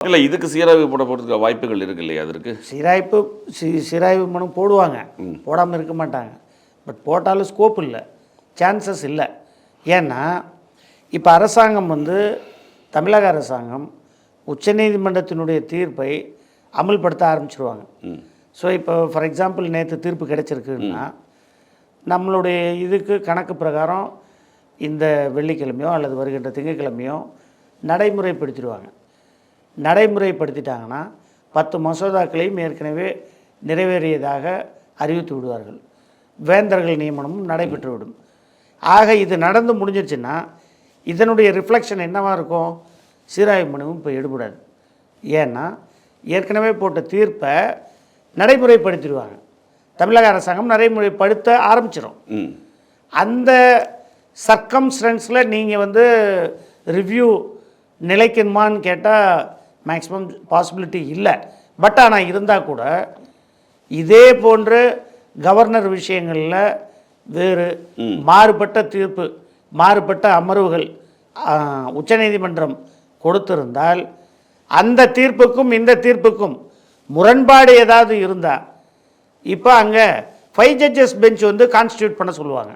இல்லை இதுக்கு சீராய்வு போட போகிறதுக்கு வாய்ப்புகள் இருக்கு இல்லையா? அதற்கு சீராய்வு மனு போடுவாங்க, போடாமல் இருக்க மாட்டாங்க. பட் போட்டாலும் ஸ்கோப் இல்லை, சான்சஸ் இல்லை. ஏன்னா இப்போ அரசாங்கம் தமிழக அரசாங்கம் உச்சநீதிமன்றத்தினுடைய தீர்ப்பை அமல்படுத்த ஆரம்பிச்சிருவாங்க. ஸோ இப்போ ஃபார் எக்ஸாம்பிள் நேற்று தீர்ப்பு கிடைச்சிருக்குன்னா நம்மளுடைய இதுக்கு கணக்கு பிரகாரம் இந்த வெள்ளிக்கிழமையோ அல்லது வருகின்ற திங்கட்கிழமையோ நடைமுறைப்படுத்திடுவாங்க. நடைமுறைப்படுத்திட்டாங்கன்னா 10 மசோதாக்களையும் ஏற்கனவே நிறைவேறியதாக அறிவித்து விடுவார்கள். வேந்தர்கள் நியமனமும் நடைபெற்றுவிடும். ஆக இது நடந்து முடிஞ்சிருச்சுன்னா இதனுடைய ரிஃப்ளெக்ஷன் என்னவாக இருக்கும்? சீராய்வு மனுவும் இப்போ எடுபடாது. ஏன்னா ஏற்கனவே போட்ட தீர்ப்பை நடைமுறைப்படுத்திடுவாங்க. தமிழக அரசாங்கம் நடைமுறைப்படுத்த ஆரம்பிச்சிடும். அந்த சர்க்கம்ஸ்டன்ஸில் நீங்கள் ரிவ்யூ நிலைக்குமான்னு கேட்டால் மேக்ஸிமம் பாசிபிலிட்டி இல்லை. பட் ஆனால் இருந்தால் கூட இதே போன்ற கவர்னர் விஷயங்களில் வேறு மாறுபட்ட தீர்ப்பு, மாறுபட்ட அமர்வுகள் உச்சநீதிமன்றம் கொடுத்திருந்தால் அந்த தீர்ப்புக்கும் இந்த தீர்ப்புக்கும் முரண்பாடு ஏதாவது இருந்தால் இப்போ அங்கே 5 ஜட்ஜஸ் பெஞ்ச் கான்ஸ்டியூட் பண்ண சொல்லுவாங்க.